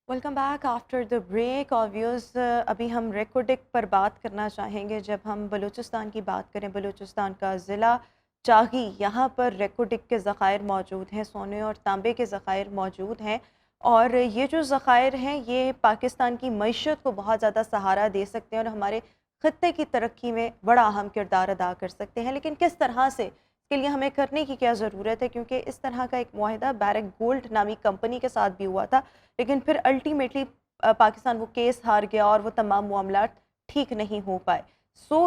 Welcome back after the break. اور views ابھی ہم ریکوڈک پر بات کرنا چاہیں گے. جب ہم بلوچستان کی بات کریں، بلوچستان کا ضلع چاغی، یہاں پر ریکوڈک کے ذخائر موجود ہیں، سونے اور تانبے کے ذخائر موجود ہیں، اور یہ جو ذخائر ہیں یہ پاکستان کی معیشت کو بہت زیادہ سہارا دے سکتے ہیں اور ہمارے خطے کی ترقی میں بڑا اہم کردار ادا کر سکتے ہیں. لیکن کس طرح سے، اس کے لیے ہمیں کرنے کی کیا ضرورت ہے؟ کیونکہ اس طرح کا ایک معاہدہ بیرک گولڈ نامی کمپنی کے ساتھ بھی ہوا تھا، لیکن پھر الٹیمیٹلی پاکستان وہ کیس ہار گیا اور وہ تمام معاملات ٹھیک نہیں ہو پائے.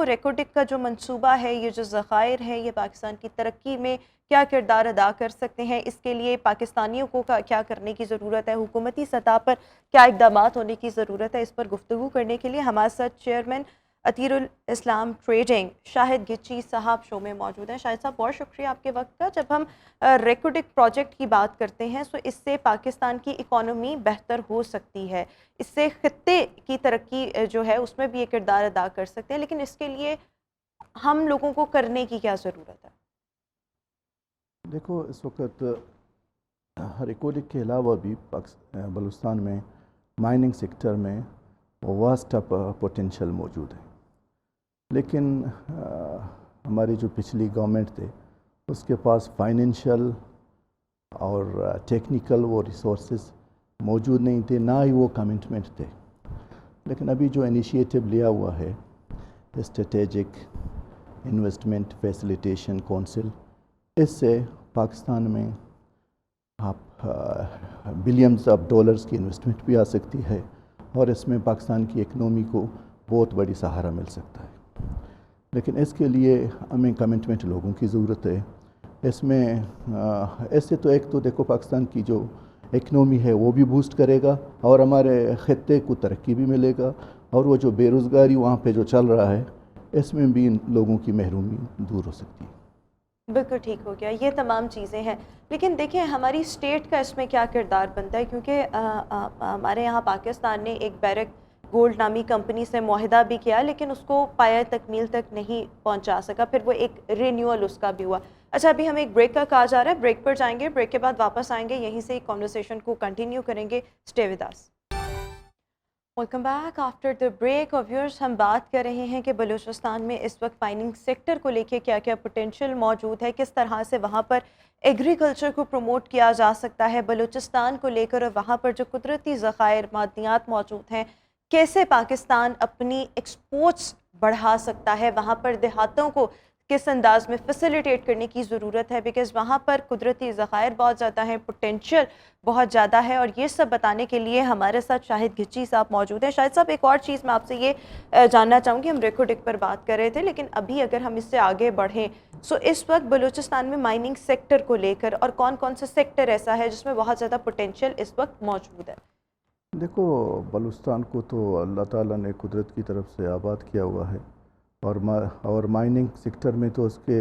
ریکوڈک کا جو منصوبہ ہے، یہ جو ذخائر ہیں، یہ پاکستان کی ترقی میں کیا کردار ادا کر سکتے ہیں؟ اس کے لیے پاکستانیوں کو کیا کرنے کی ضرورت ہے؟ حکومتی سطح پر کیا اقدامات ہونے کی ضرورت ہے؟ اس پر گفتگو کرنے کے لیے ہمارے ساتھ چیئرمین عطیر الاسلام ٹریڈنگ شاہد گچی صاحب شو میں موجود ہیں. شاہد صاحب، بہت شکریہ آپ کے وقت کا. جب ہم ریکوڈک پروجیکٹ کی بات کرتے ہیں تو اس سے پاکستان کی اکانومی بہتر ہو سکتی ہے، اس سے خطے کی ترقی جو ہے اس میں بھی ایک کردار ادا کر سکتے ہیں، لیکن اس کے لیے ہم لوگوں کو کرنے کی کیا ضرورت ہے؟ دیکھو، اس وقت ریکوڈک کے علاوہ بھی بلوچستان میں مائننگ سیکٹر میں واسٹ پوٹینشیل موجود ہے، لیکن ہماری جو پچھلی گورنمنٹ تھے اس کے پاس فائنینشیل اور ٹیکنیکل وہ ریسورسز موجود نہیں تھے، نہ ہی وہ کمٹمنٹ تھے. لیکن ابھی جو انیشیٹو لیا ہوا ہے اسٹریٹجک انویسٹمنٹ فیسیلیٹیشن کونسل، اس سے پاکستان میں آپ بلینز آف ڈالرز کی انویسٹمنٹ بھی آ سکتی ہے اور اس میں پاکستان کی اکنومی کو بہت بڑی سہارا مل سکتا ہے. لیکن اس کے لیے ہمیں کمٹمنٹ لوگوں کی ضرورت ہے. اس میں ایسے تو ایک تو دیکھو پاکستان کی جو اکنومی ہے وہ بھی بوسٹ کرے گا اور ہمارے خطے کو ترقی بھی ملے گا، اور وہ جو بے روزگاری وہاں پہ جو چل رہا ہے اس میں بھی لوگوں کی محرومی دور ہو سکتی ہے. بالکل ٹھیک ہو گیا. یہ تمام چیزیں ہیں، لیکن دیکھیں ہماری اسٹیٹ کا اس میں کیا کردار بنتا ہے؟ کیونکہ ہمارے یہاں پاکستان نے ایک بیرک گولڈ نامی کمپنی سے معاہدہ بھی کیا، لیکن اس کو پایہ تکمیل تک نہیں پہنچا سکا. پھر وہ ایک رینیول اس کا بھی ہوا. اچھا، ابھی ہمیں ایک بریک کا کہا جا رہا ہے، بریک پر جائیں گے، بریک کے بعد واپس آئیں گے، یہیں سے کنورسیشن کو کنٹینیو کریں گے. Stay with us. Welcome back after the break. اور ویورز، ہم بات کر رہے ہیں کہ بلوچستان میں اس وقت مائننگ سیکٹر کو لے کے کیا کیا پوٹینشیل موجود ہے، کس طرح سے وہاں پر ایگریکلچر کو پروموٹ کیا جا سکتا ہے بلوچستان کو لے کر، اور وہاں پر جو قدرتی ذخائر معدنیات موجود ہیں کیسے پاکستان اپنی ایکسپورٹس بڑھا سکتا ہے، وہاں پر دیہاتوں کو کس انداز میں فیسیلیٹیٹ کرنے کی ضرورت ہے، بیکاز وہاں پر قدرتی ذخائر بہت زیادہ ہیں، پوٹینشیل بہت زیادہ ہے. اور یہ سب بتانے کے لیے ہمارے ساتھ شاہد گچی صاحب موجود ہیں. شاہد صاحب، ایک اور چیز میں آپ سے یہ جاننا چاہوں گی، ہم ریکوڈک پر بات کر رہے تھے، لیکن ابھی اگر ہم اس سے آگے بڑھیں اس وقت بلوچستان میں مائننگ سیکٹر کو لے کر اور کون کون سا سیکٹر ایسا ہے جس میں بہت زیادہ پوٹینشیل اس وقت موجود ہے؟ دیکھو، بلوچستان کو تو اللہ تعالیٰ نے قدرت کی طرف سے آباد کیا ہوا ہے، اور مائننگ سیکٹر میں تو اس کے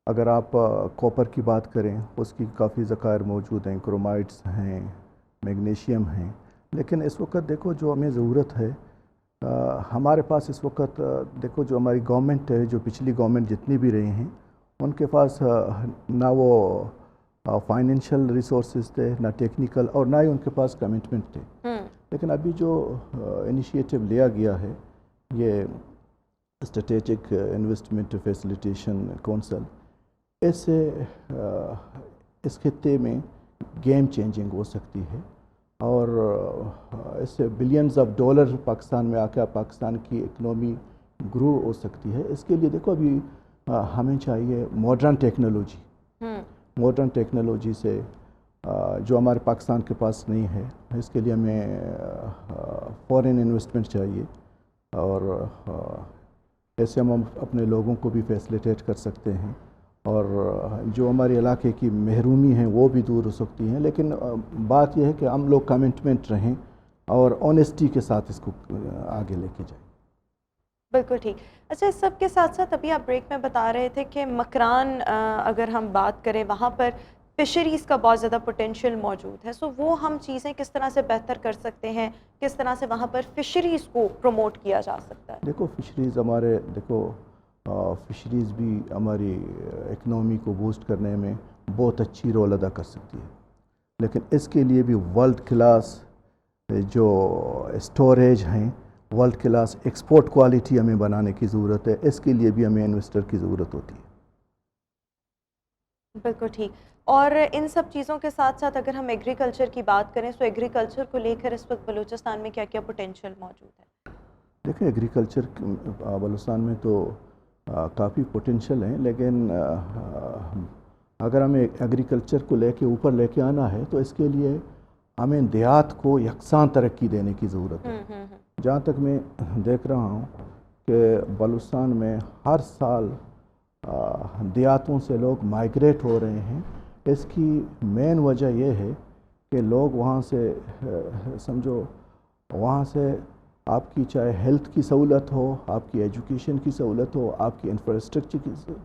اگر آپ کوپر کی بات کریں اس کی کافی ذخائر موجود ہیں، کرومائٹس ہیں، میگنیشیم ہیں. لیکن اس وقت دیکھو جو ہمیں ضرورت ہے ہمارے پاس اس وقت، دیکھو جو ہماری گورنمنٹ ہے، جو پچھلی گورنمنٹ جتنی بھی رہی ہیں، ان کے پاس نہ وہ فائنینشیل ریسورسز تھے، نہ ٹیکنیکل، اور نہ ہی ان کے پاس کمٹمنٹ تھے. لیکن ابھی جو انیشیٹو لیا گیا ہے، یہ اسٹریٹجک انویسٹمنٹ فیسیلیٹیشن کونسل، اس سے اس خطے میں گیم چینجنگ ہو سکتی ہے، اور اس سے بلینز آف ڈالر پاکستان میں آ کے پاکستان کی اکنومی گرو ہو سکتی ہے. اس کے لیے دیکھو ابھی ہمیں چاہیے ماڈرن ٹیکنالوجی سے جو ہمارے پاکستان کے پاس نہیں ہے. اس کے لیے ہمیں فورن انویسٹمنٹ چاہیے، اور ایسے ہم اپنے لوگوں کو بھی فیسیلیٹیٹ کر سکتے ہیں، اور جو ہمارے علاقے کی محرومی ہیں وہ بھی دور ہو سکتی ہیں. لیکن بات یہ ہے کہ ہم لوگ کمٹمنٹ رہیں اور آنیسٹی کے ساتھ اس کو آگے لے کے جائیں. بالکل ٹھیک. اچھا، اس سب کے ساتھ ساتھ ابھی آپ بریک میں بتا رہے تھے کہ مکران اگر ہم بات کریں وہاں پر فشریز کا بہت زیادہ پوٹینشیل موجود ہے، وہ ہم چیزیں کس طرح سے بہتر کر سکتے ہیں، کس طرح سے وہاں پر فشریز کو پروموٹ کیا جا سکتا ہے؟ دیکھو، فشریز ہمارے فشریز بھی ہماری اکنامی کو بوسٹ کرنے میں بہت اچھی رول ادا کر سکتی ہے، لیکن اس کے لیے بھی ورلڈ کلاس جو اسٹوریج ہیں، ورلڈ کلاس ایکسپورٹ کوالٹی ہمیں بنانے کی ضرورت ہے. اس کے لیے بھی ہمیں انویسٹر کی ضرورت ہوتی ہے. بالکل ٹھیک. اور ان سب چیزوں کے ساتھ ساتھ اگر ہم ایگریکلچر کی بات کریں تو ایگریکلچر کو لے کر اس وقت بلوچستان میں کیا کیا پوٹینشیل موجود ہے؟ دیکھیں ایگریکلچر بلوچستان میں تو کافی پوٹینشیل ہیں، لیکن اگر ہمیں ایگریکلچر کو لے کے اوپر لے کے آنا ہے تو اس کے لیے ہمیں دیہات کو یکساں ترقی دینے کی ضرورت ہے. جہاں تک میں دیکھ رہا ہوں کہ بلوچستان میں ہر سال دیہاتوں سے لوگ مائیگریٹ ہو رہے ہیں. اس کی مین وجہ یہ ہے کہ لوگ وہاں سے سمجھو وہاں سے آپ کی چاہے ہیلتھ کی سہولت ہو، آپ کی ایجوکیشن کی سہولت ہو، آپ کی انفراسٹرکچر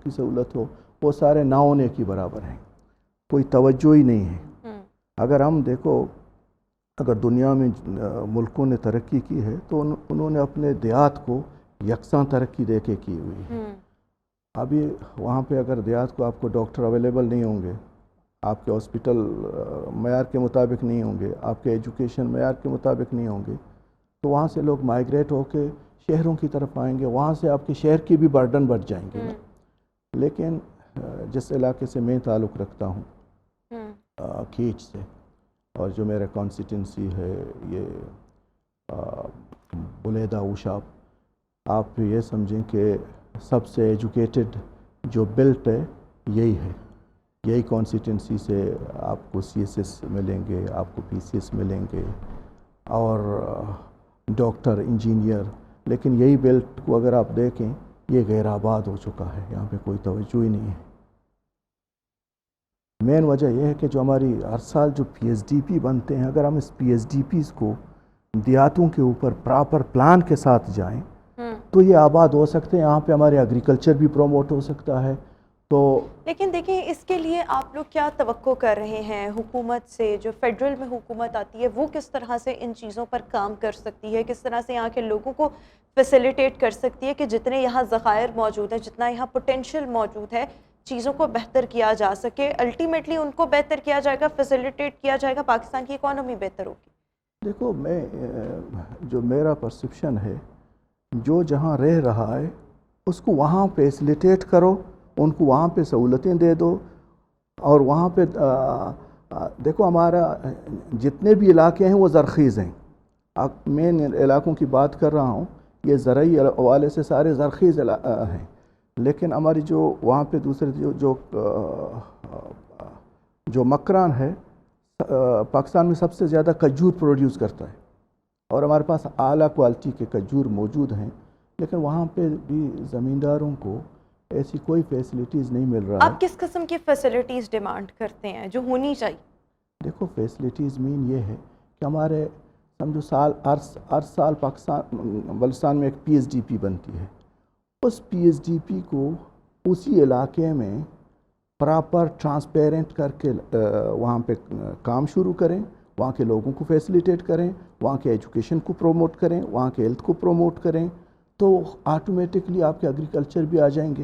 کی سہولت ہو، وہ سارے نہ ہونے کی برابر ہیں. کوئی توجہ ہی نہیں ہے. اگر ہم دیکھو اگر دنیا میں ملکوں نے ترقی کی ہے تو انہوں نے اپنے دیہات کو یکساں ترقی دے کے کی ہوئی ہے. ابھی وہاں پہ اگر دیہات کو آپ کو ڈاکٹر اویلیبل نہیں ہوں گے، آپ کے ہاسپٹل معیار کے مطابق نہیں ہوں گے، آپ کے ایجوکیشن معیار کے مطابق نہیں ہوں گے، تو وہاں سے لوگ مائیگریٹ ہو کے شہروں کی طرف آئیں گے. وہاں سے آپ کے شہر کی بھی برڈن بڑھ جائیں گے. لیکن جس علاقے سے میں تعلق رکھتا ہوں کھیچ سے، اور جو میرا کانسٹیٹنسی ہے یہ بلیدہ اوشاب، آپ یہ سمجھیں کہ سب سے ایجوکیٹڈ جو بیلٹ ہے یہی ہے. یہی کانسٹیٹنسی سے آپ کو سی ایس ایس ملیں گے، آپ کو پی سی ایس ملیں گے اور ڈاکٹر انجینئر. لیکن یہی بیلٹ کو اگر آپ دیکھیں یہ غیر آباد ہو چکا ہے، یہاں پہ کوئی توجہ ہی نہیں ہے. مین وجہ یہ ہے کہ جو ہماری ہر سال جو پی ایس ڈی پی بنتے ہیں، اگر ہم اس پی ایس ڈی پیز کو دیہاتوں کے اوپر پراپر پلان کے ساتھ جائیں تو یہ آباد ہو سکتے ہیں. یہاں پہ ہمارے ایگریکلچر بھی پروموٹ ہو سکتا ہے. تو لیکن دیکھیں اس کے لیے آپ لوگ کیا توقع کر رہے ہیں حکومت سے؟ جو فیڈرل میں حکومت آتی ہے وہ کس طرح سے ان چیزوں پر کام کر سکتی ہے؟ کس طرح سے یہاں کے لوگوں کو فیسیلیٹیٹ کر سکتی ہے کہ جتنے یہاں ذخائر موجود ہیں، جتنا یہاں پوٹینشیل موجود ہے، چیزوں کو بہتر کیا جا سکے؟ الٹیمیٹلی ان کو بہتر کیا جائے گا، فیسیلیٹیٹ کیا جائے گا، پاکستان کی اکانومی بہتر ہوگی. دیکھو جو میرا پرسپشن ہے، جو جہاں رہ رہا ہے اس کو وہاں فیسیلیٹیٹ کرو، ان کو وہاں پہ سہولتیں دے دو. اور وہاں پہ دیکھو ہمارا جتنے بھی علاقے ہیں وہ زرخیز ہیں. مین علاقوں کی بات کر رہا ہوں، یہ زرعی حوالے سے سارے زرخیز ہیں. لیکن ہماری جو وہاں پہ دوسرے جو مکران ہے پاکستان میں سب سے زیادہ کھجور پروڈیوس کرتا ہے، اور ہمارے پاس اعلیٰ کوالٹی کے کھجور موجود ہیں. لیکن وہاں پہ بھی زمینداروں کو ایسی کوئی فیسلٹیز نہیں مل رہا ہے. آپ کس قسم کی فیسلٹیز ڈیمانڈ کرتے ہیں جو ہونی چاہیے؟ دیکھو فیسلٹیز مین یہ ہے کہ ہمارے سمجھو ہر سال بلوچستان میں ایک پی ایس ڈی پی بنتی ہے. اس پی ایس ڈی پی کو اسی علاقے میں پراپر ٹرانسپیرنٹ کر کے وہاں پہ کام شروع کریں، وہاں کے لوگوں کو فیسیلیٹیٹ کریں، وہاں کے ایجوکیشن کو پروموٹ کریں، وہاں کے ہیلتھ کو پروموٹ کریں، تو آٹومیٹکلی آپ کے ایگریکلچر بھی آ جائیں گے.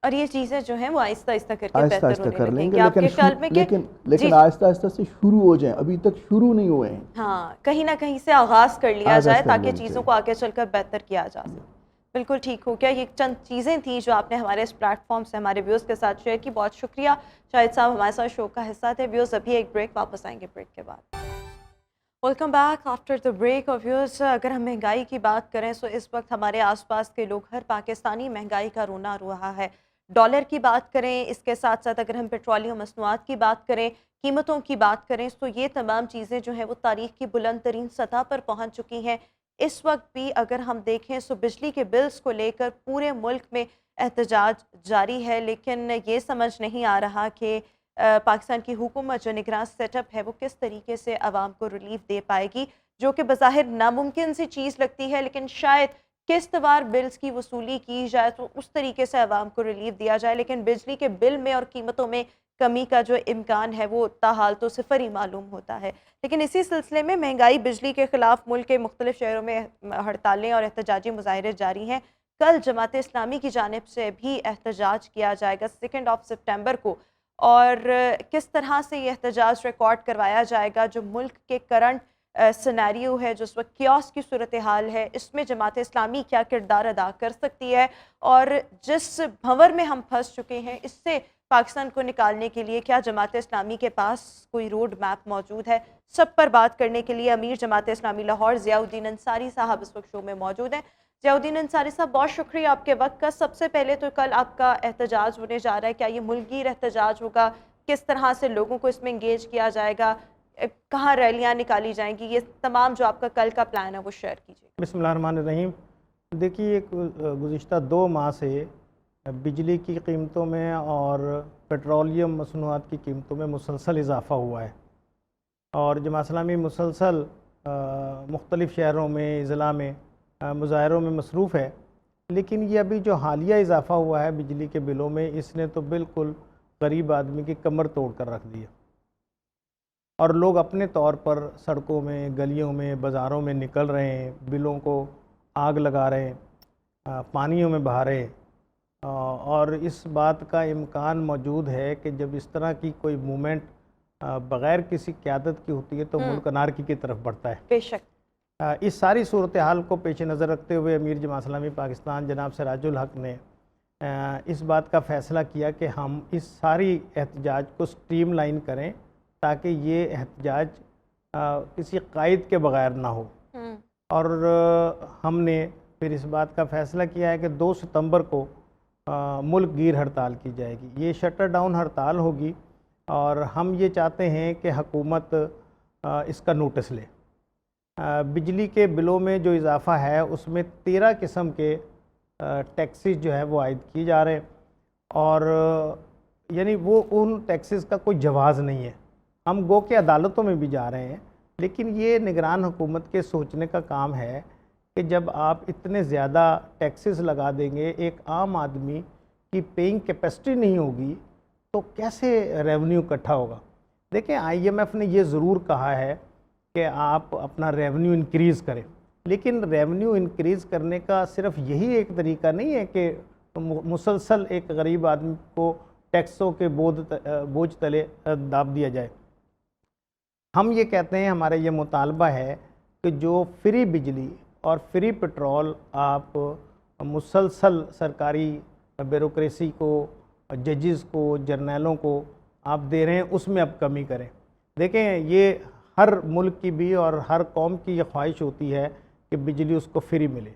اور یہ چیزیں جو ہیں وہ آہستہ آہستہ کر کے آہستہ بہتر آہستہ ہونے کر لیں لگیں گے. گے. آپ کے خیال میں کہ لیکن آہستہ آہستہ سے شروع ہو جائیں، ابھی تک شروع نہیں ہوئے ہیں. ہاں، کہیں نہ کہیں سے آغاز کر لیا آغاز جائے کر تاکہ لینا چیزوں چاہیے. کو آگے چل کر بہتر کیا جا سکے. بالکل ٹھیک ہو. کیا یہ چند چیزیں تھیں جو آپ نے ہمارے اس پلیٹ فارم سے ہمارے ویوز کے ساتھ شیئر کی؟ بہت شکریہ. شاہد صاحب ہمارے ساتھ شو کا حصہ تھے. ویوز ابھی ایک بریک، واپس آئیں گے بریک کے بعد. Welcome back after the break. اور ویوز اگر ہم مہنگائی کی بات کریں تو اس وقت ہمارے آس پاس کے لوگ، ہر پاکستانی مہنگائی کا رونا رو رہا ہے. ڈالر کی بات کریں، اس کے ساتھ ساتھ اگر ہم پیٹرولیم مصنوعات کی بات کریں، قیمتوں کی بات کریں، تو یہ تمام چیزیں جو ہیں وہ تاریخ کی بلند ترین سطح پر پہنچ چکی ہیں. اس وقت بھی اگر ہم دیکھیں تو بجلی کے بلز کو لے کر پورے ملک میں احتجاج جاری ہے، لیکن یہ سمجھ نہیں آ رہا کہ پاکستان کی حکومت جو نگراں سیٹ اپ ہے وہ کس طریقے سے عوام کو ریلیف دے پائے گی، جو کہ بظاہر ناممکن سی چیز لگتی ہے. لیکن شاید قسط وار بلز کی وصولی کی جائے تو اس طریقے سے عوام کو ریلیف دیا جائے. لیکن بجلی کے بل میں اور قیمتوں میں کمی کا جو امکان ہے وہ تاحال تو صفر ہی معلوم ہوتا ہے. لیکن اسی سلسلے میں مہنگائی بجلی کے خلاف ملک کے مختلف شہروں میں ہڑتالیں اور احتجاجی مظاہرے جاری ہیں. کل جماعت اسلامی کی جانب سے بھی احتجاج کیا جائے گا 2 سپٹمبر کو، اور کس طرح سے یہ احتجاج ریکارڈ کروایا جائے گا؟ جو ملک کے کرنٹ سینیریو ہے، جو اس وقت کیوس کی صورتحال ہے، اس میں جماعت اسلامی کیا کردار ادا کر سکتی ہے، اور جس بھنور میں ہم پھنس چکے ہیں اس سے پاکستان کو نکالنے کے لیے کیا جماعت اسلامی کے پاس کوئی روڈ میپ موجود ہے؟ سب پر بات کرنے کے لیے امیر جماعت اسلامی لاہور ضیاء الدین انصاری صاحب اس وقت شو میں موجود ہیں۔ ضیاء الدین انصاری صاحب، بہت شکریہ آپ کے وقت کا۔ سب سے پہلے تو کل آپ کا احتجاج ہونے جا رہا ہے، کیا یہ ملک گیر احتجاج ہوگا؟ کس طرح سے لوگوں کو اس میں انگیج کیا جائے گا؟ کہاں ریلیاں نکالی جائیں گی؟ یہ تمام جو آپ کا کل کا پلان ہے وہ شیئر کیجیے۔ بسم اللہ الرحمن الرحیم۔ دیکھیے، گزشتہ 2 ماہ سے بجلی کی قیمتوں میں اور پیٹرولیم مصنوعات کی قیمتوں میں مسلسل اضافہ ہوا ہے، اور جماعت اسلامی مسلسل مختلف شہروں میں، اضلاع میں مظاہروں میں مصروف ہے، لیکن یہ ابھی جو حالیہ اضافہ ہوا ہے بجلی کے بلوں میں، اس نے تو بالکل غریب آدمی کی کمر توڑ کر رکھ دی ہے، اور لوگ اپنے طور پر سڑکوں میں، گلیوں میں، بازاروں میں نکل رہے ہیں، بلوں کو آگ لگا رہے ہیں، پانیوں میں بہا رہے ہیں، اور اس بات کا امکان موجود ہے کہ جب اس طرح کی کوئی موومنٹ بغیر کسی قیادت کی ہوتی ہے تو ملک انارکی کی طرف بڑھتا ہے۔ بے شک۔ اس ساری صورتحال کو پیش نظر رکھتے ہوئے امیر جماعت اسلامی پاکستان جناب سراج الحق نے اس بات کا فیصلہ کیا کہ ہم اس ساری احتجاج کو سٹریم لائن کریں تاکہ یہ احتجاج کسی قائد کے بغیر نہ ہو، اور ہم نے پھر اس بات کا فیصلہ کیا ہے کہ 2 ستمبر کو ملک گیر ہڑتال کی جائے گی۔ یہ شٹر ڈاؤن ہڑتال ہوگی، اور ہم یہ چاہتے ہیں کہ حکومت اس کا نوٹس لے۔ بجلی کے بلوں میں جو اضافہ ہے اس میں 13 قسم کے ٹیکسز جو ہے وہ عائد کیے جا رہے ہیں، اور یعنی وہ ان ٹیکسز کا کوئی جواز نہیں ہے۔ ہم گو کہ عدالتوں میں بھی جا رہے ہیں، لیکن یہ نگران حکومت کے سوچنے کا کام ہے کہ جب آپ اتنے زیادہ ٹیکسز لگا دیں گے، ایک عام آدمی کی پیئنگ کیپیسٹی نہیں ہوگی تو کیسے ریونیو اکٹھا ہوگا؟ دیکھیں، آئی ایم ایف نے یہ ضرور کہا ہے کہ آپ اپنا ریونیو انکریز کریں، لیکن ریونیو انکریز کرنے کا صرف یہی ایک طریقہ نہیں ہے کہ مسلسل ایک غریب آدمی کو ٹیکسوں کے بوجھ تلے داب دیا جائے۔ ہم یہ کہتے ہیں، ہمارا یہ مطالبہ ہے کہ جو فری بجلی اور فری پیٹرول آپ مسلسل سرکاری بیوروکریسی کو، ججز کو، جرنیلوں کو آپ دے رہے ہیں، اس میں اب کمی کریں۔ دیکھیں، یہ ہر ملک کی بھی اور ہر قوم کی یہ خواہش ہوتی ہے کہ بجلی اس کو فری ملے،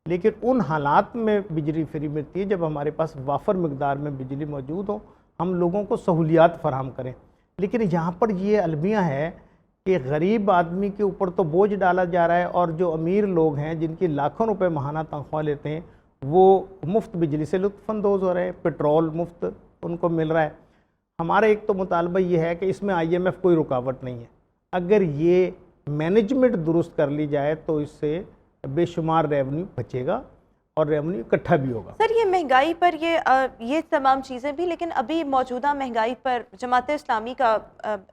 لیکن ان حالات میں بجلی فری ملتی ہے جب ہمارے پاس وافر مقدار میں بجلی موجود ہو، ہم لوگوں کو سہولیات فراہم کریں۔ لیکن یہاں پر یہ المیہ ہے کہ غریب آدمی کے اوپر تو بوجھ ڈالا جا رہا ہے، اور جو امیر لوگ ہیں جن کی لاکھوں روپے ماہانہ تنخواہ لیتے ہیں وہ مفت بجلی سے لطف اندوز ہو رہے ہیں، پیٹرول مفت ان کو مل رہا ہے۔ ہمارا ایک تو مطالبہ یہ ہے کہ اس میں آئی ایم ایف کوئی رکاوٹ نہیں ہے، اگر یہ مینجمنٹ درست کر لی جائے تو اس سے بے شمار ریونیو بچے گا اور ریونیو اکٹھا بھی ہوگا۔ سر، یہ مہنگائی پر یہ تمام چیزیں بھی، لیکن ابھی موجودہ مہنگائی پر جماعت اسلامی کا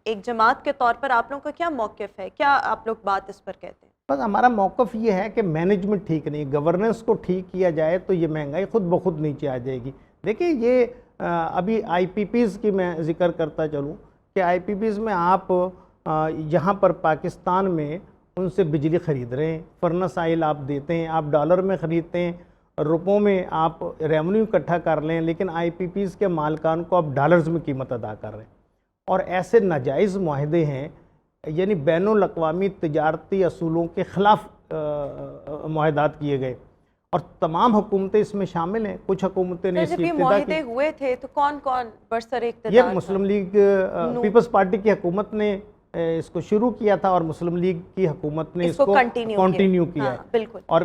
ایک جماعت کے طور پر آپ لوگوں کا کیا موقف ہے؟ کیا آپ لوگ بات اس پر کہتے ہیں؟ بس ہمارا موقف یہ ہے کہ مینجمنٹ ٹھیک نہیں، گورننس کو ٹھیک کیا جائے تو یہ مہنگائی خود بخود نیچے آ جائے گی۔ دیکھیں، یہ ابھی آئی پی پیز کی میں ذکر کرتا چلوں کہ آئی پی پیز میں آپ یہاں پر پاکستان میں ان سے بجلی خرید رہے ہیں، فرنس آئل آپ دیتے ہیں، آپ ڈالر میں خریدتے ہیں، روپوں میں آپ ریونیو اکٹھا کر لیں، لیکن آئی پی پیز کے مالکان کو آپ ڈالرز میں قیمت ادا کر رہے ہیں، اور ایسے ناجائز معاہدے ہیں، یعنی بین الاقوامی تجارتی اصولوں کے خلاف معاہدات کیے گئے، اور تمام حکومتیں اس میں شامل ہیں۔ کچھ حکومتیں نے اس جب کی یہ ابتدا معاہدے کی، ہوئے تھے تو کون کون برسر اقتدار یہ تھا؟ مسلم لیگ پیپلز پارٹی کی حکومت نے اس کو شروع کیا تھا، اور مسلم لیگ کی حکومت نے اس کو کنٹینیو کیا ہے، بالکل۔ اور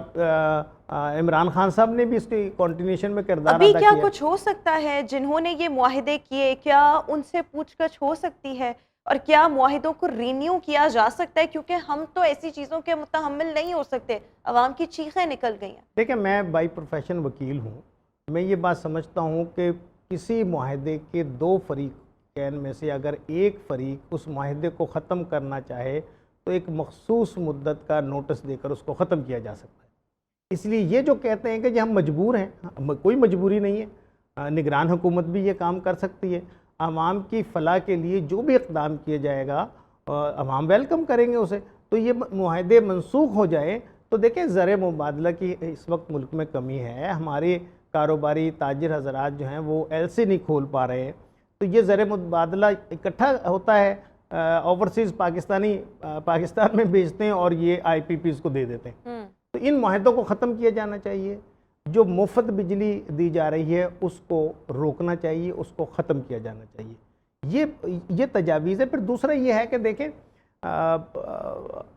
عمران خان صاحب نے بھی اس کی کنٹینیوشن میں کردار ابھی ادا کیا کیا۔ کچھ ہو سکتا ہے جنہوں نے یہ معاہدے کیے؟ کیا ان سے پوچھ گچھ ہو سکتی ہے، اور کیا معاہدوں کو رینیو کیا جا سکتا ہے؟ کیونکہ ہم تو ایسی چیزوں کے متحمل نہیں ہو سکتے، عوام کی چیخیں نکل گئی ہیں۔ دیکھیں، میں بائی پروفیشن وکیل ہوں، میں یہ بات سمجھتا ہوں کہ کسی معاہدے کے 2 فریقین میں سے اگر ایک فریق اس معاہدے کو ختم کرنا چاہے تو ایک مخصوص مدت کا نوٹس دے کر اس کو ختم کیا جا سکتا ہے۔ اس لیے یہ جو کہتے ہیں کہ جی ہم مجبور ہیں، کوئی مجبوری نہیں ہے، نگران حکومت بھی یہ کام کر سکتی ہے۔ عوام کی فلاح کے لیے جو بھی اقدام کیا جائے گا عوام ویلکم کریں گے اسے۔ تو یہ معاہدے منسوخ ہو جائیں تو دیکھیں زر مبادلہ کی اس وقت ملک میں کمی ہے، ہمارے کاروباری تاجر حضرات جو ہیں وہ ایل سی نہیں کھول پا رہے ہیں، تو یہ زر مبادلہ اکٹھا ہوتا ہے، اوورسیز پاکستان میں بیچتے ہیں اور یہ آئی پی پیز کو دے دیتے ہیں۔ تو ان معاہدوں کو ختم کیا جانا چاہیے، جو مفت بجلی دی جا رہی ہے اس کو روکنا چاہیے، اس کو ختم کیا جانا چاہیے، یہ تجاویز ہے۔ پھر دوسرا یہ ہے کہ دیکھیں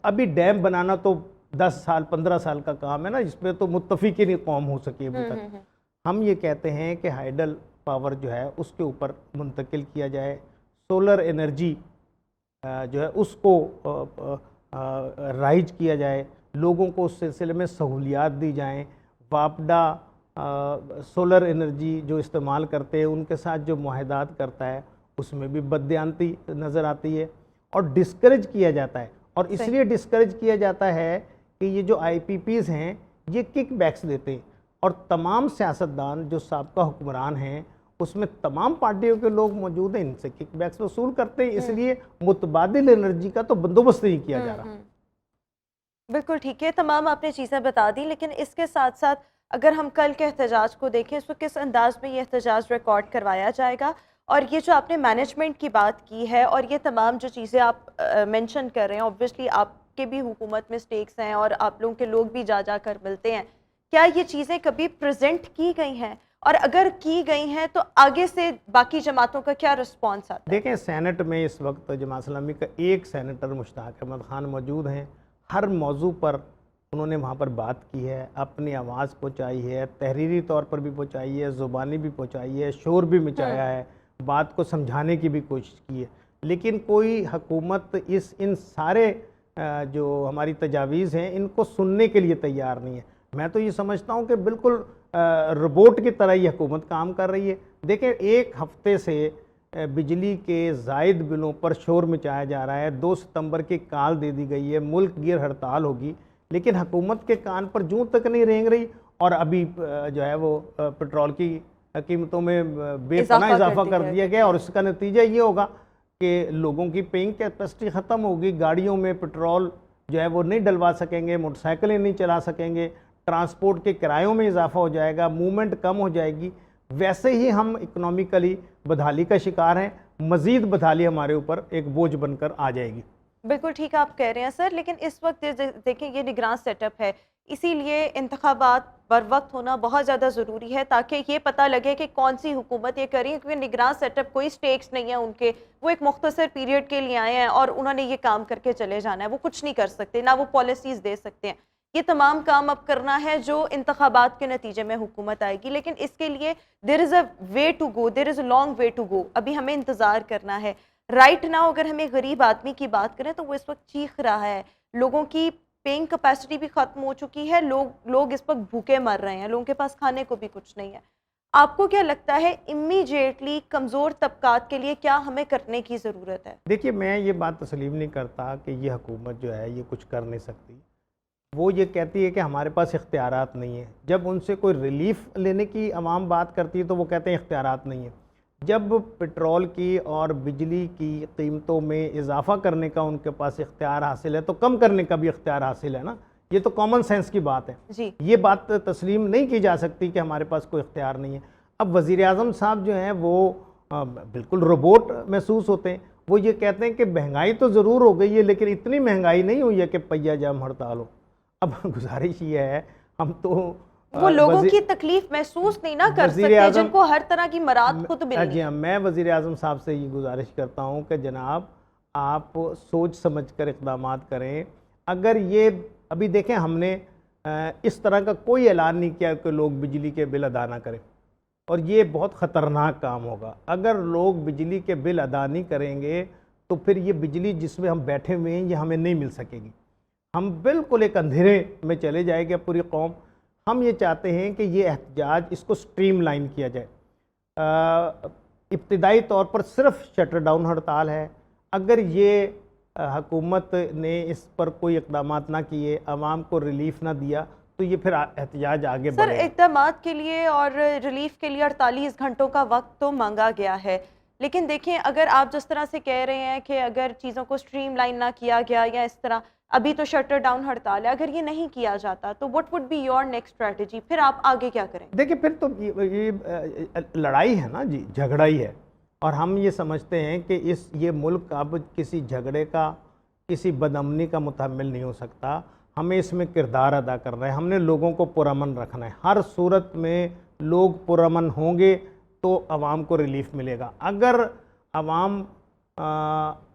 ابھی ڈیم بنانا تو 10 سال 15 سال کا کام ہے نا، اس پہ تو متفق ہی نہیں قوم ہو سکی ابھی تک۔ ہم یہ کہتے ہیں کہ ہائیڈل پاور جو ہے اس کے اوپر منتقل کیا جائے، سولر انرجی جو ہے اس کو رائج کیا جائے، لوگوں کو اس سلسلے میں سہولیات دی جائیں۔ واپڈا سولر انرجی جو استعمال کرتے ہیں ان کے ساتھ جو معاہدات کرتا ہے اس میں بھی بددیانتی نظر آتی ہے اور ڈسکریج کیا جاتا ہے، اور اس لیے ڈسکریج کیا جاتا ہے کہ یہ جو آئی پی پیز ہیں یہ کک بیکس دیتے ہیں، اور تمام سیاستدان جو سابقہ حکمران ہیں اس میں تمام پارٹیوں کے لوگ موجود ہیں، ان سے کک بیکس وصول کرتے ہیں، اس لیے متبادل انرجی کا تو بندوبست نہیں کیا جا رہا۔ بالکل ٹھیک ہے، تمام آپ نے چیزیں بتا دی، لیکن اس کے ساتھ ساتھ اگر ہم کل کے احتجاج کو دیکھیں اس وقت کس انداز میں یہ احتجاج ریکارڈ کروایا جائے گا، اور یہ جو آپ نے مینجمنٹ کی بات کی ہے اور یہ تمام جو چیزیں آپ مینشن کر رہے ہیں، اوبویسلی آپ کے بھی حکومت میں سٹیکس ہیں اور آپ لوگوں کے لوگ بھی جا کر ملتے ہیں، کیا یہ چیزیں کبھی پریزنٹ کی گئی ہیں، اور اگر کی گئی ہیں تو آگے سے باقی جماعتوں کا کیا رسپانس آتا ہے؟ دیکھیں سینٹ میں اس وقت جماعت اسلامی کا ایک سینیٹر مشتاق احمد خان موجود ہیں، ہر موضوع پر انہوں نے وہاں پر بات کی ہے، اپنی آواز پہنچائی ہے، تحریری طور پر بھی پہنچائی ہے، زبانی بھی پہنچائی ہے، شور بھی مچایا ہے، بات کو سمجھانے کی بھی کوشش کی ہے، لیکن کوئی حکومت ان سارے جو ہماری تجاویز ہیں ان کو سننے کے لیے تیار نہیں ہے۔ میں تو یہ سمجھتا ہوں کہ بالکل روبوٹ کی طرح یہ حکومت کام کر رہی ہے۔ دیکھیں ایک ہفتے سے بجلی کے زائد بلوں پر شور مچایا جا رہا ہے، 2 ستمبر کی کال دے دی گئی ہے، ملک گیر ہڑتال ہوگی، لیکن حکومت کے کان پر جوں تک نہیں رینگ رہی، اور ابھی جو ہے وہ پٹرول کی قیمتوں میں بے پناہ اضافہ کر دیا گیا، اور اس کا نتیجہ یہ ہوگا کہ لوگوں کی پیئنگ کیپیسٹی ختم ہوگی، گاڑیوں میں پٹرول جو ہے وہ نہیں ڈلوا سکیں گے، موٹر سائیکلیں نہیں چلا سکیں گے، ٹرانسپورٹ کے کرایوں میں اضافہ ہو جائے گا، موومنٹ کم ہو جائے گی، ویسے ہی ہم اکنامیکلی بدحالی کا شکار ہیں، مزید بدحالی ہمارے اوپر ایک بوجھ بن کر آ جائے گی۔ بالکل ٹھیک آپ کہہ رہے ہیں سر، لیکن اس وقت دیکھیں یہ نگراں سیٹ اپ ہے، اسی لیے انتخابات بر وقت ہونا بہت زیادہ ضروری ہے تاکہ یہ پتہ لگے کہ کون سی حکومت یہ کری، کیونکہ نگراں سیٹ اپ کوئی سٹیکس نہیں ہے ان کے، وہ ایک مختصر پیریڈ کے لیے آئے ہیں اور انہوں نے یہ کام کر کے چلے جانا ہے، وہ کچھ نہیں کر سکتے، نہ وہ پالیسیز دے سکتے ہیں، یہ تمام کام اب کرنا ہے جو انتخابات کے نتیجے میں حکومت آئے گی، لیکن اس کے لیے there is a way to go, there is a long way to go, ابھی ہمیں انتظار کرنا ہے۔ رائٹ ناؤ اگر ہمیں غریب آدمی کی بات کریں تو وہ اس وقت چیخ رہا ہے، لوگوں کی پیئنگ کیپیسٹی بھی ختم ہو چکی ہے، لوگ اس وقت بھوکے مر رہے ہیں، لوگوں کے پاس کھانے کو بھی کچھ نہیں ہے۔ آپ کو کیا لگتا ہے امیڈیٹلی کمزور طبقات کے لیے کیا ہمیں کرنے کی ضرورت ہے؟ دیکھیے میں یہ بات تسلیم نہیں کرتا کہ یہ حکومت جو ہے یہ کچھ کر نہیں سکتی، وہ یہ کہتی ہے کہ ہمارے پاس اختیارات نہیں ہیں، جب ان سے کوئی ریلیف لینے کی عوام بات کرتی ہے تو وہ کہتے ہیں اختیارات نہیں ہیں، جب پٹرول کی اور بجلی کی قیمتوں میں اضافہ کرنے کا ان کے پاس اختیار حاصل ہے تو کم کرنے کا بھی اختیار حاصل ہے نا، یہ تو کامن سینس کی بات ہے جی، یہ بات تسلیم نہیں کی جا سکتی کہ ہمارے پاس کوئی اختیار نہیں ہے۔ اب وزیر اعظم صاحب جو ہیں وہ بالکل روبوٹ محسوس ہوتے ہیں، وہ یہ کہتے ہیں کہ مہنگائی تو ضرور ہو گئی ہے لیکن اتنی مہنگائی نہیں ہوئی ہے کہ پہیہ جام ہڑتال ہو۔ اب گزارش یہ ہے ہم تو وہ لوگوں کی تکلیف محسوس نہیں نہ کر سکتے جن کو ہر طرح کی مراد خود ملی۔ جی ہاں، میں وزیر اعظم صاحب سے یہ گزارش کرتا ہوں کہ جناب آپ سوچ سمجھ کر اقدامات کریں۔ اگر یہ ابھی دیکھیں ہم نے اس طرح کا کوئی اعلان نہیں کیا کہ لوگ بجلی کے بل ادا نہ کریں، اور یہ بہت خطرناک کام ہوگا۔ اگر لوگ بجلی کے بل ادا نہیں کریں گے تو پھر یہ بجلی جس میں ہم بیٹھے ہوئے ہیں یہ ہمیں نہیں مل سکے گی، ہم بالکل ایک اندھیرے میں چلے جائے گا پوری قوم۔ ہم یہ چاہتے ہیں کہ یہ احتجاج اس کو سٹریم لائن کیا جائے۔ ابتدائی طور پر صرف شٹر ڈاؤن ہڑتال ہے، اگر یہ حکومت نے اس پر کوئی اقدامات نہ کیے، عوام کو ریلیف نہ دیا تو یہ پھر احتجاج آگے سر بڑھے گا۔ اقدامات کے لیے اور ریلیف کے لیے 48 گھنٹوں کا وقت تو مانگا گیا ہے، لیکن دیکھیں اگر آپ جس طرح سے کہہ رہے ہیں کہ اگر چیزوں کو سٹریم لائن نہ کیا گیا یا اس طرح، ابھی تو شٹر ڈاؤن ہڑتال ہے، اگر یہ نہیں کیا جاتا تو what would be your next strategy? پھر آپ آگے کیا کریں؟ دیکھیں پھر تو یہ لڑائی ہے نا جی، جھگڑا ہی ہے، اور ہم یہ سمجھتے ہیں کہ یہ ملک اب کسی جھگڑے کا، کسی بدامنی کا متحمل نہیں ہو سکتا۔ ہمیں اس میں کردار ادا کرنا ہے، ہم نے لوگوں کو پرامن رکھنا ہے، ہر صورت میں لوگ پرامن ہوں گے تو عوام کو ریلیف ملے گا۔ اگر عوام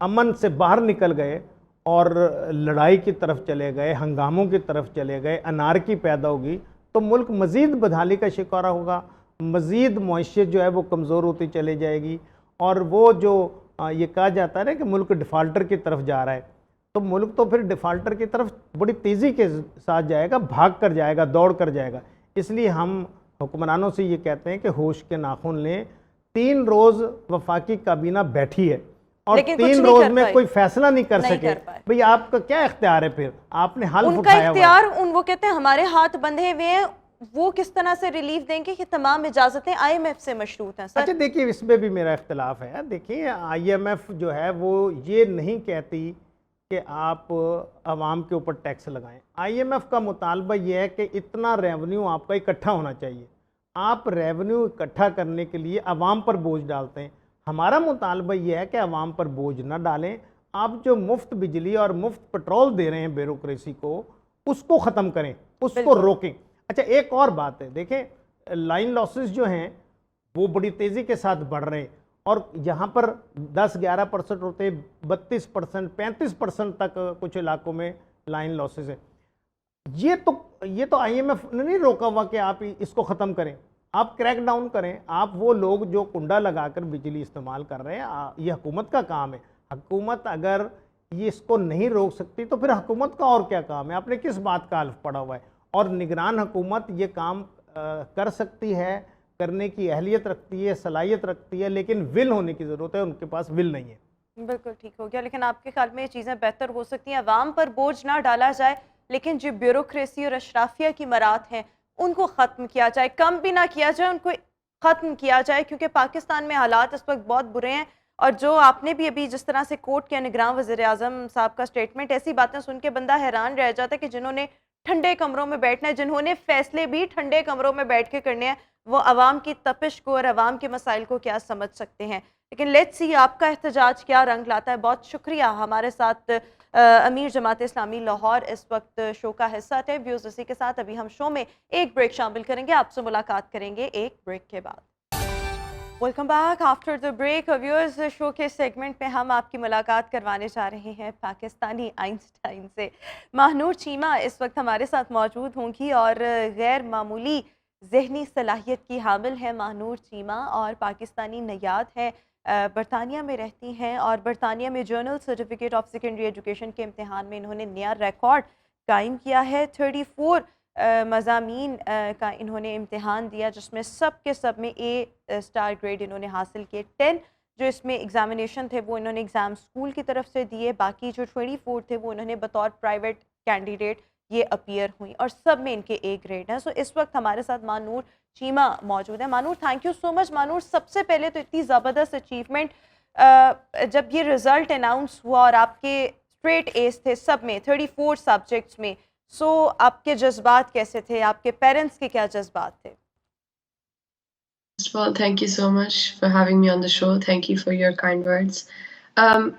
امن سے باہر نکل گئے اور لڑائی کی طرف چلے گئے، ہنگاموں کی طرف چلے گئے، انارکی پیدا ہوگی تو ملک مزید بدحالی کا شکار ہوگا، مزید معیشت جو ہے وہ کمزور ہوتی چلے جائے گی، اور وہ جو یہ کہا جاتا ہے نا کہ ملک ڈیفالٹر کی طرف جا رہا ہے، تو ملک تو پھر ڈیفالٹر کی طرف بڑی تیزی کے ساتھ جائے گا، بھاگ کر جائے گا، دوڑ کر جائے گا۔ اس لیے ہم حکمرانوں سے یہ کہتے ہیں کہ ہوش کے ناخن لیں۔ 3 روز وفاقی کابینہ بیٹھی ہے اور 3 روز میں کوئی فیصلہ نہیں کر سکے، بھئی آپ کا کیا اختیار ہے؟ پھر آپ نے حلف اٹھایا ہوا ہے۔ ان کا اختیار، وہ کہتے ہیں ہمارے ہاتھ بندھے ہوئے ہیں، وہ کس طرح سے ریلیف دیں گے کہ تمام اجازتیں آئی ایم ایف سے مشروط ہیں؟ سر اچھا دیکھیے اس میں بھی میرا اختلاف ہے۔ دیکھیے آئی ایم ایف جو ہے وہ یہ نہیں کہتی کہ آپ عوام کے اوپر ٹیکس لگائیں۔ آئی ایم ایف کا مطالبہ یہ ہے کہ اتنا ریونیو آپ کا اکٹھا ہونا چاہیے، آپ ریونیو اکٹھا کرنے کے لیے عوام پر بوجھ ڈالتے ہیں۔ ہمارا مطالبہ یہ ہے کہ عوام پر بوجھ نہ ڈالیں، آپ جو مفت بجلی اور مفت پٹرول دے رہے ہیں بیوروکریسی کو، اس کو ختم کریں، اس کو روکیں۔ اچھا ایک اور بات ہے، دیکھیں لائن لاسز جو ہیں وہ بڑی تیزی کے ساتھ بڑھ رہے ہیں، اور یہاں پر 10-11% ہوتے ہیں، 32%، 35% تک کچھ علاقوں میں لائن لاسز ہیں۔ یہ تو آئی ایم ایف نے نہیں روکا ہوا کہ آپ اس کو ختم کریں، آپ کریک ڈاؤن کریں۔ آپ وہ لوگ جو کنڈا لگا کر بجلی استعمال کر رہے ہیں، یہ حکومت کا کام ہے۔ حکومت اگر یہ اس کو نہیں روک سکتی تو پھر حکومت کا اور کیا کام ہے؟ آپ نے کس بات کا حلف پڑا ہوا ہے؟ اور نگران حکومت یہ کام کر سکتی ہے، کرنے کی اہلیت رکھتی ہے، صلاحیت رکھتی ہے، لیکن ول ہونے کی ضرورت ہے، ان کے پاس ول نہیں ہے۔ بالکل ٹھیک ہو گیا، لیکن آپ کے خیال میں یہ چیزیں بہتر ہو سکتی ہیں، عوام پر بوجھ نہ ڈالا جائے، لیکن جو بیوروکریسی اور اشرافیہ کی مرات ہیں ان کو ختم کیا جائے، کم بھی نہ کیا جائے، ان کو ختم کیا جائے، کیونکہ پاکستان میں حالات اس وقت بہت برے ہیں۔ اور جو آپ نے بھی ابھی جس طرح سے کوٹ کیا نگراں وزیر اعظم صاحب کا سٹیٹمنٹ، ایسی باتیں سن کے بندہ حیران رہ جاتا ہے کہ جنہوں نے ٹھنڈے کمروں میں بیٹھنا ہے، جنہوں نے فیصلے بھی ٹھنڈے کمروں میں بیٹھ کے کرنے ہیں، وہ عوام کی تپش کو اور عوام کے مسائل کو کیا سمجھ سکتے ہیں۔ لیکن لیٹس سی آپ کا احتجاج کیا رنگ لاتا ہے۔ بہت شکریہ، ہمارے ساتھ امیر جماعت اسلامی لاہور اس وقت شو کا حصہ تھے۔ ویوز اسی کے ساتھ ابھی ہم شو میں ایک بریک شامل کریں گے، آپ سے ملاقات کریں گے ایک بریک کے بعد۔ Welcome back after the break. Viewers, show کے سیگمنٹ میں ہم آپ کی ملاقات کروانے جا رہے ہیں پاکستانی آئنسٹائن سے۔ ماہنور چیمہ اس وقت ہمارے ساتھ موجود ہوں گی اور غیر معمولی ذہنی صلاحیت کی حامل ہیں ماہنور چیمہ، اور پاکستانی نیاد ہیں، برطانیہ میں رہتی ہیں، اور برطانیہ میں general certificate of secondary education کے امتحان میں انہوں نے نیا ریکارڈ قائم کیا ہے۔ 34 مضامین کا انہوں نے امتحان دیا، جس میں سب کے سب میں اے اسٹار گریڈ انہوں نے حاصل کیے۔ 10 جو اس میں ایگزامینیشن تھے وہ انہوں نے ایگزام اسکول کی طرف سے دیے، باقی جو 24 تھے وہ انہوں نے بطور پرائیویٹ کینڈیڈیٹ یہ اپیئر ہوئیں، اور سب میں ان کے اے گریڈ ہیں۔ سو اس وقت ہمارے ساتھ ماہنور چیمہ موجود ہے۔ ماہنور تھینک یو سو مچ۔ ماہنور، سب سے پہلے تو اتنی زبردست اچیومنٹ، جب یہ رزلٹ اناؤنس ہوا اور آپ کے اسٹریٹ ایز تھے سب میں 34 سبجیکٹس میں، سو آپ کے جذبات کیسے تھے؟ آپ کے پیرنٹس کے کیا جذبات تھے؟ First of all, thank you so much for having me on the show. Thank you for your kind words.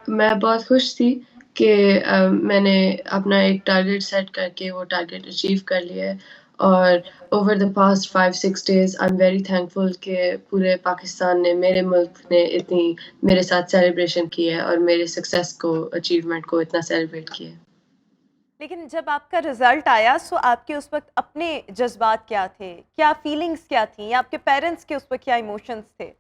میں بہت خوش تھی کہ میں نے اپنا ایک ٹارگیٹ سیٹ کر کے وہ ٹارگیٹ اچیو کر لیا ہے، اور over the past 5-6 days I am very thankful کہ پورے پاکستان نے، میرے ملک نے اتنی میرے ساتھ سیلیبریشن کی ہے اور میرے سکسیس کو، اچیومنٹ کو اتنا سیلیبریٹ کیا ہے۔ لیکن جب آپ کا رزلٹ آیا، سو آپ کے اس وقت اپنے جذبات کیا تھے؟ کیا فیلنگز کیا تھیں؟ یا آپ کے پیرنٹس کے اس وقت کیا ایموشنز تھے؟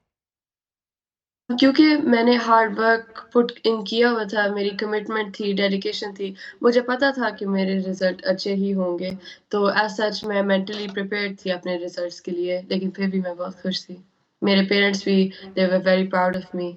کیونکہ میں نے ہارڈ ورک پٹ ان کیا ہوا تھا، میری کمٹمنٹ تھی، ڈیڈیکیشن تھی، مجھے پتا تھا کہ میرے رزلٹ اچھے ہی ہوں گے، تو ایز سچ میں مینٹلی پریپیئرڈ تھی اپنے رزلٹس کے لیے، لیکن پھر بھی میں بہت خوش تھی۔ میرے پیرنٹس بھی they were very proud of me.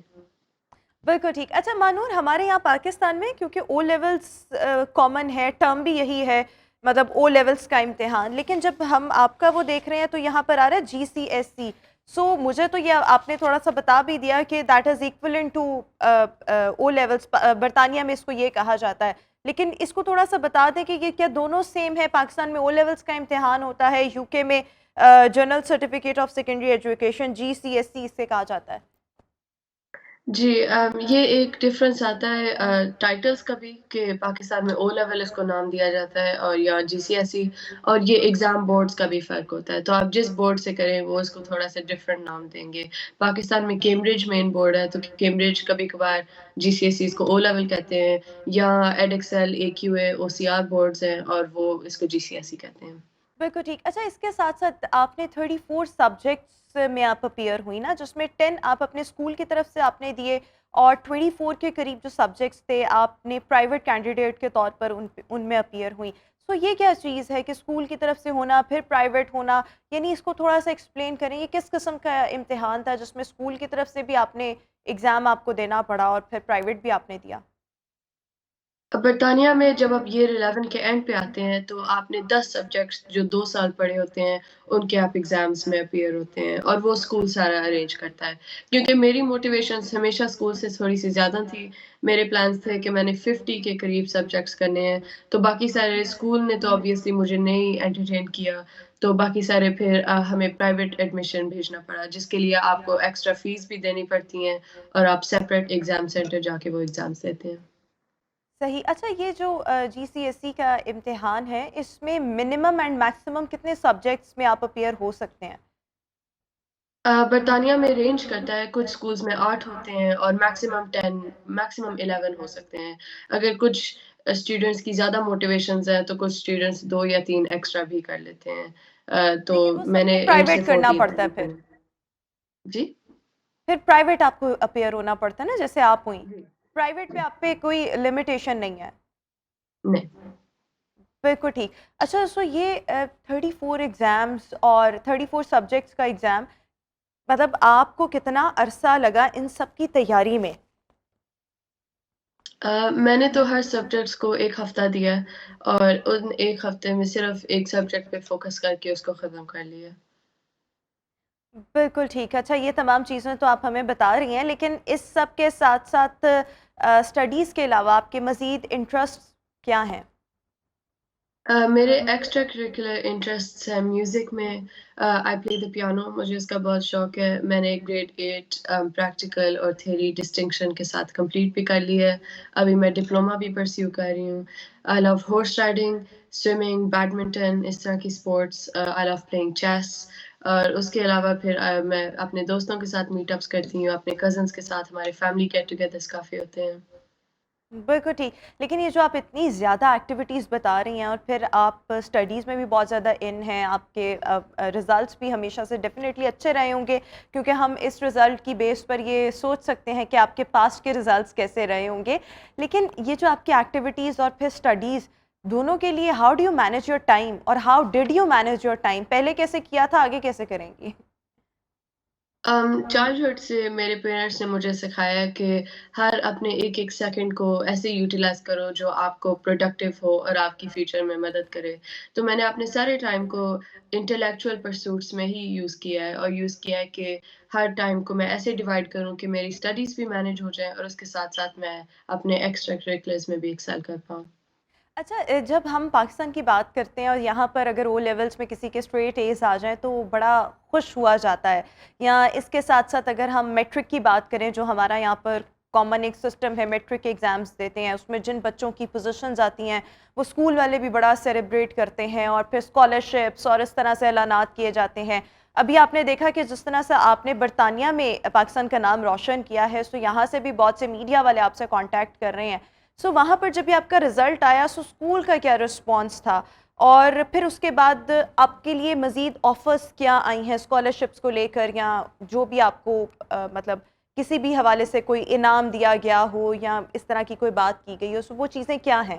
بالکل ٹھیک۔ اچھا مانور، ہمارے یہاں پاکستان میں کیونکہ او لیولس کامن ہے، ٹرم بھی یہی ہے، مطلب او لیولس کا امتحان. لیکن جب ہم آپ کا وہ دیکھ رہے ہیں تو یہاں پر آ رہا ہے جی سی ایس سی. سو مجھے تو یہ آپ نے تھوڑا سا بتا بھی دیا کہ that is equivalent to O levels. برطانیہ میں اس کو یہ کہا جاتا ہے. لیکن اس کو تھوڑا سا بتا دیں کہ یہ کیا دونوں سیم ہے؟ پاکستان میں او لیولس کا امتحان ہوتا ہے, یو کے میں general certificate of secondary education G C S E اس سے کہا جاتا ہے. جی یہ ایک ڈفرینس آتا ہے ٹائٹلز کا بھی, کہ پاکستان میں او لیول اس کو نام دیا جاتا ہے اور یا جی سی ایس سی, اور یہ ایگزام بورڈز کا بھی فرق ہوتا ہے. تو آپ جس بورڈ سے کریں وہ اس کو تھوڑا سا ڈفرینٹ نام دیں گے. پاکستان میں کیمبرج مین بورڈ ہے, تو کیمبرج کبھی کبھار جی سی ایس سی اس کو او لیول کہتے ہیں, یا ایڈ ایکسل, اے کیو اے, او سی آر بورڈز ہیں اور وہ اس کو جی سی ایس سی کہتے ہیں. بالکل ٹھیک. اچھا, اس کے ساتھ ساتھ آپ نے 34 سبجیکٹس میں آپ اپیئر ہوئی نا, جس میں 10 آپ اپنے اسکول کی طرف سے آپ نے دیے, اور 24 کے قریب جو سبجیکٹس تھے آپ نے پرائیویٹ کینڈیڈیٹ کے طور پر ان میں اپیئر ہوئیں. سو یہ کیا چیز ہے کہ اسکول کی طرف سے ہونا پھر پرائیویٹ ہونا, یعنی اس کو تھوڑا سا ایکسپلین کریں. یہ کس قسم کا امتحان تھا جس میں اسکول کی طرف سے بھی آپ نے ایگزام آپ کو دینا پڑا اور پھر پرائیویٹ بھی آپ نے دیا؟ برطانیہ میں جب آپ ایئر 11 کے اینڈ پہ آتے ہیں تو آپ نے 10 سبجیکٹس جو 2 سال پڑھے ہوتے ہیں ان کے آپ ایگزامس میں اپیئر ہوتے ہیں, اور وہ اسکول سارا ارینج کرتا ہے. کیونکہ میری موٹیویشنس ہمیشہ اسکول سے تھوڑی سی زیادہ تھی. میرے پلانس تھے کہ میں نے 50 کے قریب سبجیکٹس کرنے ہیں, تو باقی سارے اسکول نے تو آبویسلی مجھے نہیں انٹرٹین کیا, تو باقی سارے پھر ہمیں پرائیویٹ ایڈمیشن بھیجنا پڑا, جس کے لیے آپ کو ایکسٹرا فیس بھی دینی پڑتی ہیں, اور آپ سیپریٹ ایگزام سینٹر جا کے وہ ایگزامس دیتے ہیں. صحیح. اچھا, یہ جو جی سی ایس سی کا امتحان ہے اس میں منیمم اینڈ میکسیمم کتنے سبجیکٹس میں آپ اپیئر ہو سکتے ہیں؟ برطانیہ میں رینج کرتا ہے. کچھ سکولز میں 8 ہوتے ہیں اور میکسیمم 10, میکسیمم 11 ہو سکتے ہیں. اگر کچھ اسٹوڈینٹس کی زیادہ موٹیویشنز ہیں تو کچھ اسٹوڈینٹس 2 یا 3 ایکسٹرا بھی کر لیتے ہیں. تو لیکن وہ میں سب نے کو 8 سے پرائیویٹ کرنا 14 پڑتا ہے تک پھر. جی پھر پرائیویٹ آپ کو اپیئر ہونا پڑتا ہے نا, جیسے آپ ہوئیں. پرائیویٹ پہ آپ پہ کوئی لمیٹیشن نہیں ہے. نہیں. بالکل ٹھیک. اچھا, سو یہ 34 ایگزامس اور 34 سبجیکٹس کا ایگزام, مطلب آپ کو کتنا عرصہ لگا ان سب کی تیاری میں؟ میں نے تو ہر سبجیکٹس کو 1 ہفتہ دیا, اور ان 1 ہفتے میں صرف ایک سبجیکٹ پہ فوکس کر کے اس کو ختم کر لیا. بالکل ٹھیک. اچھا, یہ تمام چیزیں تو آپ ہمیں بتا رہی ہیں, لیکن اس سب کے ساتھ ساتھ اسٹڈیز کے علاوہ آپ کے مزید انٹرسٹ کیا ہیں؟ میرے ایکسٹرا کریکولر انٹرسٹس ہیں میوزک میں. آئی پلے دا پیانو, مجھے اس کا بہت شوق ہے. میں نے گریڈ 8 پریکٹیکل اور تھیوری ڈسٹنکشن کے ساتھ کمپلیٹ بھی کر لی ہے. ابھی میں ڈپلوما بھی پرسیو کر رہی ہوں. آئی لو ہارس رائڈنگ, سوئمنگ, بیڈمنٹن, اس طرح کی اسپورٹس. آئی لو پلینگ چیس. اور اس کے علاوہ پھر میں اپنے دوستوں کے ساتھ میٹ اپس کرتی ہوں, اپنے کزنس کے ساتھ. ہمارے فیملی گیٹ ٹوگیدرس کافی ہوتے ہیں. بالکل ٹھیک. لیکن یہ جو آپ اتنی زیادہ ایکٹیویٹیز بتا رہی ہیں اور پھر آپ اسٹڈیز میں بھی بہت زیادہ ان ہیں, آپ کے رزلٹس بھی ہمیشہ سے ڈیفینیٹلی اچھے رہے ہوں گے, کیونکہ ہم اس رزلٹ کی بیس پر یہ سوچ سکتے ہیں کہ آپ کے پاسٹ کے رزلٹس کیسے رہے ہوں گے. لیکن یہ جو آپ کی ایکٹیویٹیز اور پھر اسٹڈیز دونوں کے لیے how do you manage your time, اور how did you manage your time? پہلے کیسے کیا تھا, آگے کیسے کریں گی؟ چائلڈہڈ سے میرے پیرنٹس نے مجھے سکھایا کہ ہر اپنے ایک ایک سیکنڈ کو ایسے یوٹیلائز کرو جو آپ کو پروڈکٹیو ہو اور آپ کی فیوچر میں مدد کرے. تو میں نے اپنے سارے ٹائم کو انٹلیکچوئل پرسوٹس میں ہی یوز کیا ہے, اور یوز کیا ہے کہ ہر ٹائم کو میں ایسے ڈیوائڈ کروں کہ میری اسٹڈیز بھی مینیج ہو جائیں اور اس کے ساتھ ساتھ میں اپنے ایکسٹرا کریکولرز میں بھی ایکسل کر پاؤں. اچھا, جب ہم پاکستان کی بات کرتے ہیں اور یہاں پر اگر او لیولس میں کسی کے اسٹریٹ ایز آ جائیں تو بڑا خوش ہوا جاتا ہے. یا اس کے ساتھ ساتھ اگر ہم میٹرک کی بات کریں, جو ہمارا یہاں پر کامن ایک سسٹم ہے, میٹرک کے ایگزامس دیتے ہیں, اس میں جن بچوں کی پوزیشنز آتی ہیں وہ اسکول والے بھی بڑا سیلیبریٹ کرتے ہیں, اور پھر اسکالرشپس اور اس طرح سے اعلانات کیے جاتے ہیں. ابھی آپ نے دیکھا کہ جس طرح سے آپ نے برطانیہ میں پاکستان کا نام روشن کیا ہے, سو یہاں سے بھی بہت سے میڈیا والے آپ سے کانٹیکٹ کر رہے ہیں. سو وہاں پر جب یہ آپ کا رزلٹ آیا, سو اسکول کا کیا رسپانس تھا, اور پھر اس کے بعد آپ کے لیے مزید آفرز کیا آئی ہیں اسکالرشپس کو لے کر, یا جو بھی آپ کو مطلب کسی بھی حوالے سے کوئی انعام دیا گیا ہو یا اس طرح کی کوئی بات کی گئی ہو, سو وہ چیزیں کیا ہیں؟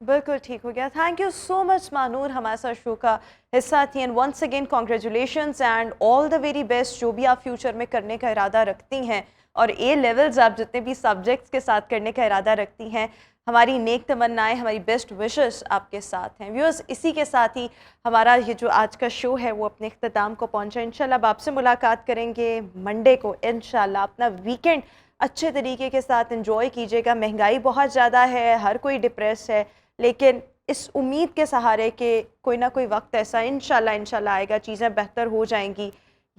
بالکل ٹھیک ہو گیا. تھینک یو سو مچ مانور ہمارے ساتھ شو کا حصہ تھی. And once again congratulations and all the very best جو بھی آپ فیوچر میں کرنے کا ارادہ رکھتی ہیں, اور اے لیولز آپ جتنے بھی سبجیکٹس کے ساتھ کرنے کا ارادہ رکھتی ہیں, ہماری نیک تمنائیں, ہماری بیسٹ وشز آپ کے ساتھ ہیں. ویورز, اسی کے ساتھ ہی ہمارا یہ جو آج کا شو ہے وہ اپنے اختتام کو پہنچا. انشاءاللہ اب آپ سے ملاقات کریں گے منڈے کو انشاءاللہ. اپنا ویکینڈ اچھے طریقے کے ساتھ انجوائے کیجیے گا. مہنگائی بہت زیادہ ہے, ہر کوئی ڈپریس ہے, لیکن اس امید کے سہارے کہ کوئی نہ کوئی وقت ایسا انشاءاللہ آئے گا, چیزیں بہتر ہو جائیں گی,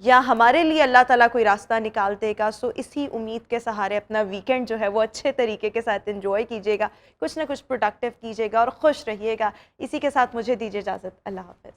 یا ہمارے لیے اللہ تعالیٰ کوئی راستہ نکال دے گا. سو اسی امید کے سہارے اپنا ویکینڈ جو ہے وہ اچھے طریقے کے ساتھ انجوائے کیجیے گا, کچھ نہ کچھ پروڈکٹیو کیجیے گا اور خوش رہیے گا. اسی کے ساتھ مجھے دیجیے اجازت. اللہ حافظ.